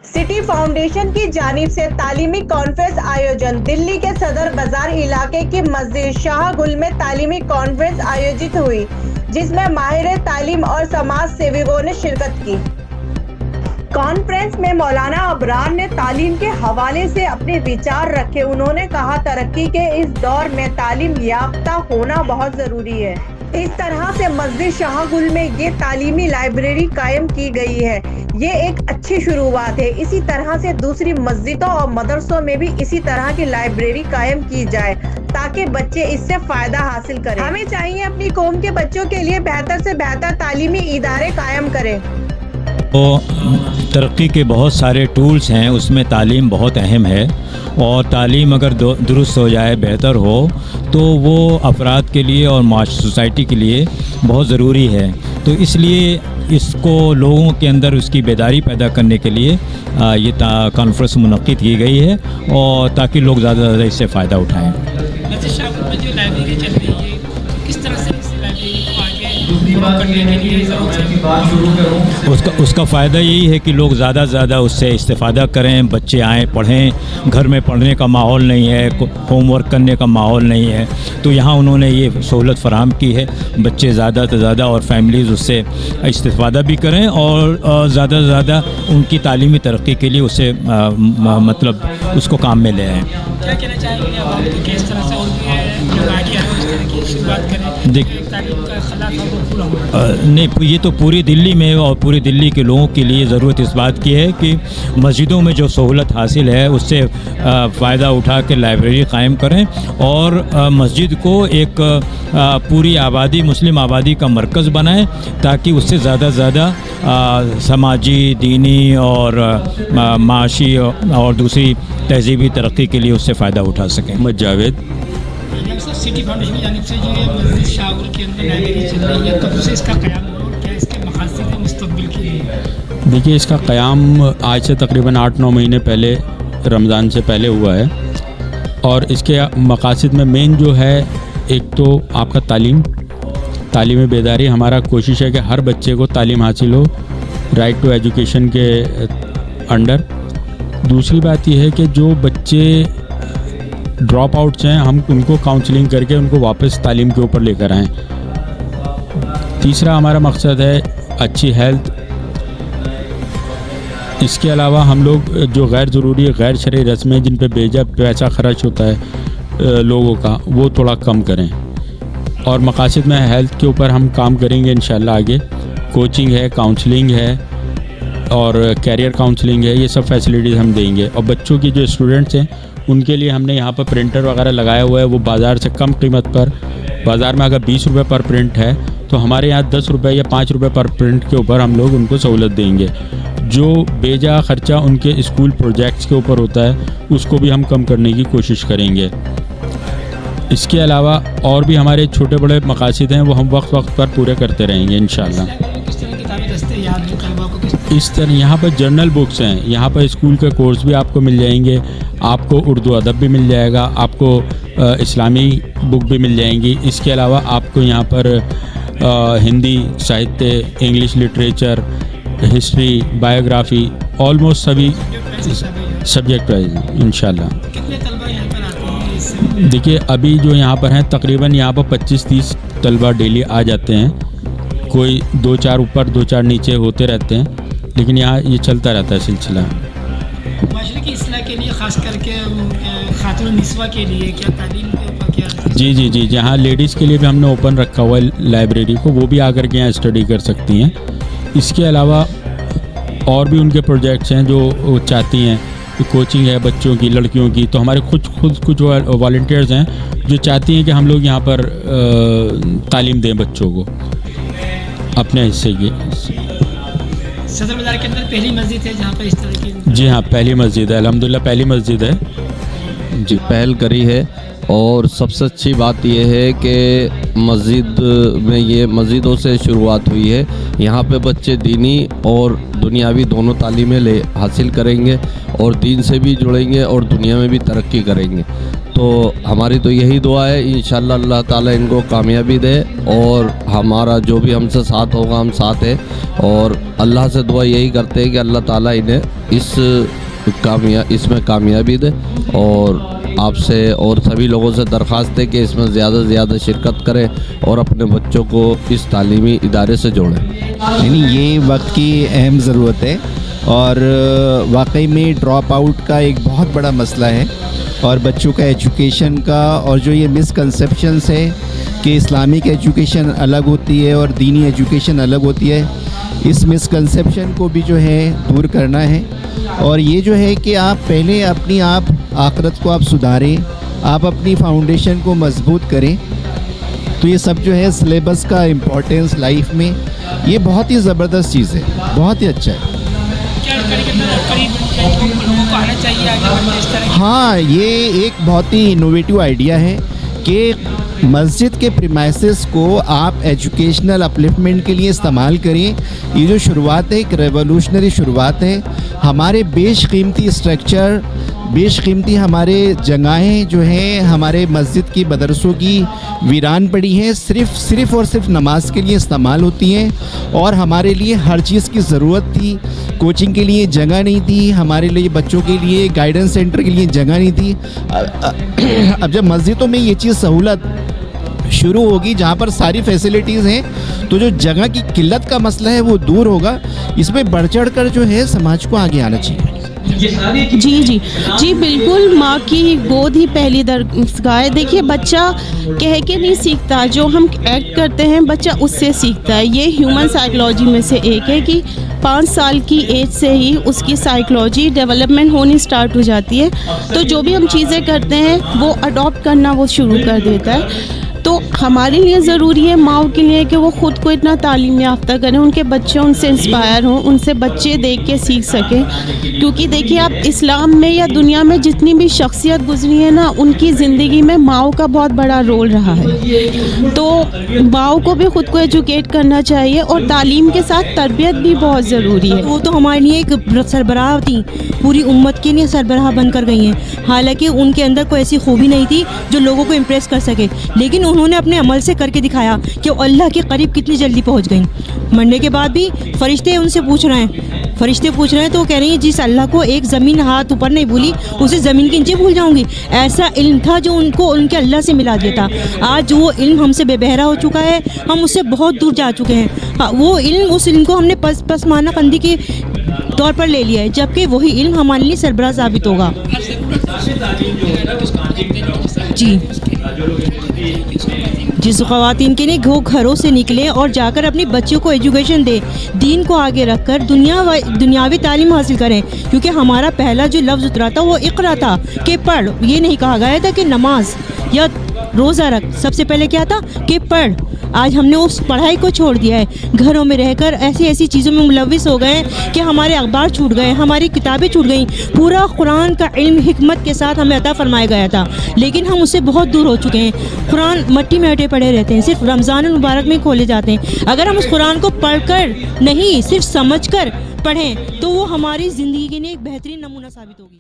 City foundation की जानिब से तालीमी कॉन्फ्रेंस आयोजन। दिल्ली के सदर बाजार इलाके की मस्जिद शाहगुल में तालीमी कॉन्फ्रेंस आयोजित हुई, जिसमें माहिर तालीम और समाज सेवकों ने शिरकत की। कॉन्फ्रेंस में मौलाना अबरार ने तालीम के हवाले से अपने विचार रखे। उन्होंने कहा, तरक्की के इस दौर में तालीम याफ्ता होना बहुत जरूरी है। इस तरह से मस्जिद शाहगुल में ये तालीमी लाइब्रेरी कायम की गई है। ये एक अच्छी शुरुआत है। इसी तरह से दूसरी मस्जिदों और मदरसों में भी इसी तरह की लाइब्रेरी कायम की जाए ताकि बच्चे इससे फायदा हासिल करें। हमें चाहिए अपनी कौम के बच्चों के लिए बेहतर से बेहतर तालीमी इदारे कायम करें। तो तरक्की के बहुत सारे टूल्स हैं, उसमें तालीम बहुत अहम है, और तालीम अगर दुरुस्त हो जाए, बेहतर हो, तो वो अफराद के लिए और सोसाइटी के लिए बहुत ज़रूरी है। तो इसलिए इसको लोगों के अंदर उसकी बेदारी पैदा करने के लिए ये कॉन्फ्रेंस मुनक्किद की गई है, और ताकि लोग ज़्यादा से ज़्यादा इससे फ़ायदा उठाएँ। शाहगुल में जो लाइब्रेरी चल रही है, किस तरह से इस लाइब्रेरी को आगे करने के लिए उसका फ़ायदा यही है कि लोग ज़्यादा से ज़्यादा उससे इस्तेफ़ादा करें, बच्चे आएँ, पढ़ें। घर में पढ़ने का माहौल नहीं है, होमवर्क करने का माहौल नहीं है, तो यहाँ उन्होंने ये सहूलत फ़राहम की है। बच्चे ज़्यादा से ज़्यादा और फैमिलीज़ उससे इस्तेफ़ादा भी करें, और ज़्यादा से ज़्यादा उनकी तालीमी तरक्की के लिए उससे मतलब उसको काम में ले आएँ। क्या कहना चाहेंगे आप, किस तरह से और जो आगे है उस तरह की शुरुआत करें? तालीम का खिलाफ है वो पूरा होगा। नहीं, ये तो पूरी दिल्ली में और पूरी दिल्ली के लोगों के लिए ज़रूरत इस बात की है कि मस्जिदों में जो सहूलत हासिल है उससे फ़ायदा उठा के लाइब्रेरी कायम करें, और मस्जिद को एक पूरी आबादी, मुस्लिम आबादी का मरकज़ बनाएं, ताकि उससे ज़्यादा से ज़्यादा समाजी, दीनी और माशी और दूसरी तहज़ीबी तरक्की के लिए उससे फ़ायदा उठा सकें। मोहम्मद जावेद। सिटी फाउंडेशन की जानिब से जो ये मस्जिद शाहगुल के अंदर लाइब्रेरी चल रही है, कब से इसका क़याम हुआ और क्या इसके मक़ासिद हैं मुस्तक़बिल के लिए? देखिए, इसका क़याम आज से तकरीबन 8-9 महीने पहले, रमज़ान से पहले हुआ है, और इसके मक़ासिद में मेन जो है, एक तो आपका तालीमी बेदारी। हमारा कोशिश है कि हर बच्चे को तालीम हासिल हो, राइट टू एजुकेशन के अंडर। दूसरी बात यह है कि जो बच्चे ड्रॉप आउट्स हैं, हम उनको काउंसलिंग करके उनको वापस तालीम के ऊपर लेकर आएँ। तीसरा हमारा मकसद है अच्छी हेल्थ। इसके अलावा हम लोग जो गैर ज़रूरी गैर शरई रस्में जिन पे बेजा पैसा खर्च होता है लोगों का, वो थोड़ा कम करें। और मकासद में हेल्थ के ऊपर हम काम करेंगे इंशाल्लाह आगे। कोचिंग है, काउंसलिंग है और कैरियर काउंसलिंग है, ये सब फैसिलिटीज़ हम देंगे। और बच्चों की जो स्टूडेंट्स हैं उनके लिए हमने यहाँ पर प्रिंटर वगैरह लगाया हुआ है, वो बाज़ार से कम कीमत पर। बाज़ार में अगर 20 रुपये पर प्रिंट है, तो हमारे यहाँ 10 रुपये या 5 रुपये पर प्रिंट के ऊपर हम लोग उनको सहूलत देंगे। जो बेजा ख़र्चा उनके स्कूल प्रोजेक्ट्स के ऊपर होता है, उसको भी हम कम करने की कोशिश करेंगे। इसके अलावा और भी हमारे छोटे बड़े मकासद हैं, वो हम वक्त वक्त पर पूरे करते रहेंगे इंशाल्लाह। इस तरह यहाँ पर जर्नल बुक्स हैं, यहाँ पर स्कूल के कोर्स भी आपको मिल जाएंगे, आपको उर्दू अदब भी मिल जाएगा, आपको इस्लामी बुक भी मिल जाएंगी। इसके अलावा आपको यहाँ पर हिंदी साहित्य, English literature, history, biography, almost सभी सब्जेक्ट वाइज इंशाल्लाह। देखिए, अभी जो यहाँ पर हैं तकरीबन यहाँ पर 25-30 तलबा डेली आ जाते हैं। कोई 2-4 ऊपर 2-4 नीचे होते रहते हैं, लेकिन यहाँ ये चलता रहता है सिलसिला। माशरे की इस्लाह के लिए ख़ास करके खातून निस्वा के लिए क्या तालीम के ऊपर क्या? जी, जहाँ लेडीज़ के लिए भी हमने ओपन रखा हुआ है लाइब्रेरी को, वो भी आकर के यहाँ स्टडी कर सकती हैं। इसके अलावा और भी उनके प्रोजेक्ट्स हैं जो वो चाहती हैं। कोचिंग है बच्चों की, लड़कियों की, तो हमारे खुद कुछ वॉलंटियर्स हैं जो चाहती हैं कि हम लोग यहाँ पर तालीम दें बच्चों को अपने हिस्से की। सदर बाज़ार के अंदर पहली मस्जिद है जहाँ पर इस तरह की? जी हाँ, पहली मस्जिद है, अल्हम्दुलिल्लाह पहली मस्जिद है जी, पहल करी है। और सबसे अच्छी बात यह है कि मस्जिद में ये मस्जिदों से शुरुआत हुई है। यहाँ पे बच्चे दीनी और दुनियावी दोनों तालीमें हासिल करेंगे, और दीन से भी जुड़ेंगे और दुनिया में भी तरक्की करेंगे। تو ہماری تو یہی دعا ہے انشاءاللہ اللہ تعالیٰ ان کو کامیابی دے، اور ہمارا جو بھی ہم سے ساتھ ہوگا ہم ساتھ ہیں، اور اللہ سے دعا یہی کرتے ہیں کہ اللہ تعالیٰ انہیں اس میں کامیابی دے، اور آپ سے اور سبھی لوگوں سے درخواست ہے کہ اس میں زیادہ سے زیادہ شرکت کریں اور اپنے بچوں کو اس تعلیمی ادارے سے جوڑیں۔ یعنی یہ وقت کی اہم ضرورت ہے، اور واقعی میں ڈراپ آؤٹ کا ایک بہت بڑا مسئلہ ہے، اور بچوں کا ایجوکیشن کا، اور جو یہ مسکنسیپشنس ہے کہ اسلامک ایجوکیشن الگ ہوتی ہے اور دینی ایجوکیشن الگ ہوتی ہے، اس مسکنسیپشن کو بھی جو ہے دور کرنا ہے، اور یہ جو ہے کہ آپ پہلے اپنی آخرت کو آپ سدھاریں، آپ اپنی فاؤنڈیشن کو مضبوط کریں، تو یہ سب جو ہے سلیبس کا امپورٹنس لائف میں یہ بہت ہی زبردست چیز ہے، بہت ہی اچھا ہے۔ ہاں، یہ ایک بہت ہی انوویٹیو آئیڈیا ہے کہ مسجد کے پریمائسز کو آپ ایجوکیشنل اپلفمنٹ کے لیے استعمال کریں۔ یہ جو شروعات ہے ایک ریولوشنری شروعات ہے۔ ہمارے بیش قیمتی اسٹرکچر، بیش قیمتی ہمارے جگہیں جو ہیں ہمارے مسجد کی مدرسوں کی ویران پڑی ہیں، صرف اور صرف نماز کے لیے استعمال ہوتی ہیں، اور ہمارے لیے ہر چیز کی ضرورت تھی۔ کوچنگ کے لیے جگہ نہیں تھی، ہمارے لیے بچوں کے لیے گائیڈنس سینٹر کے لیے جگہ نہیں تھی۔ اب جب مسجدوں میں یہ چیز سہولت شروع ہوگی جہاں پر ساری فیسلٹیز ہیں، تو جو جگہ کی قلت کا مسئلہ ہے وہ دور ہوگا۔ اس میں بڑھ چڑھ کر جو ہے سماج کو آگے آنا چاہیے۔ جی بالکل، ماں کی گود ہی پہلی درسگاہ ہے۔ دیکھیے، بچہ کہہ کے نہیں سیکھتا، جو ہم ایکٹ کرتے ہیں بچہ اس سے سیکھتا ہے۔ یہ ہیومن سائیکلوجی میں سے ایک ہے کہ 5 سال کی ایج سے ہی اس کی سائیکلوجی ڈیولپمنٹ ہونی سٹارٹ ہو جاتی ہے، تو جو بھی ہم چیزیں کرتے ہیں وہ اڈاپٹ کرنا وہ شروع کر دیتا ہے۔ تو ہمارے لیے ضروری ہے، ماؤں کے لیے، کہ وہ خود کو اتنا تعلیم یافتہ کریں، ان کے بچے ان سے انسپائر ہوں، ان سے بچے دیکھ کے سیکھ سکیں۔ کیونکہ دیکھیے، آپ اسلام میں یا دنیا میں جتنی بھی شخصیت گزری ہے نا، ان کی زندگی میں ماؤں کا بہت بڑا رول رہا ہے۔ تو ماؤں کو بھی خود کو ایجوکیٹ کرنا چاہیے، اور تعلیم کے ساتھ تربیت بھی بہت ضروری ہے۔ وہ تو ہمارے لیے ایک سربراہ تھیں، پوری امت کے لیے سربراہ بن کر گئی ہیں۔ حالانکہ ان کے اندر کوئی ایسی خوبی نہیں تھی جو لوگوں کو امپریس کر سکے، لیکن انہوں نے اپنے عمل سے کر کے دکھایا کہ وہ اللہ کے قریب کتنی جلدی پہنچ گئیں۔ مرنے کے بعد بھی فرشتے ان سے پوچھ رہے ہیں تو وہ کہہ رہی ہیں جس اللہ کو ایک زمین ہاتھ اوپر نہیں بھولی، اسے زمین کی نیچے بھول جاؤں گی۔ ایسا علم تھا جو ان کو ان کے اللہ سے ملا دیا تھا۔ آج وہ علم ہم سے بے بہرا ہو چکا ہے، ہم اس سے بہت دور جا چکے ہیں۔ اس علم کو ہم نے پسمانہ بندی کے طور پر لے لیا ہے، جبکہ وہی علم ہمارے لیے سربراہ ثابت ہوگا۔ جس خواتین کے لیے وہ گھروں سے نکلیں اور جا کر اپنی بچیوں کو ایجوکیشن دیں، دین کو آگے رکھ کر دنیاوی تعلیم حاصل کریں، کیونکہ ہمارا پہلا جو لفظ اترا تھا وہ اقرا تھا، کہ پڑھ۔ یہ نہیں کہا گیا تھا کہ نماز یا روزہ رکھ، سب سے پہلے کیا تھا کہ پڑھ۔ آج ہم نے اس پڑھائی کو چھوڑ دیا ہے، گھروں میں رہ کر ایسی چیزوں میں ملوث ہو گئے کہ ہمارے اخبار چھوٹ گئے، ہماری کتابیں چھوٹ گئیں۔ پورا قرآن کا علم حکمت کے ساتھ ہمیں عطا فرمایا گیا تھا، لیکن ہم اس سے بہت دور ہو چکے ہیں۔ قرآن مٹی میں اٹے پڑے رہتے ہیں، صرف رمضان المبارک میں کھولے جاتے ہیں۔ اگر ہم اس قرآن کو پڑھ کر نہیں، صرف سمجھ کر پڑھیں، تو وہ ہماری زندگی کے لیے ایک بہترین نمونہ ثابت ہوگی۔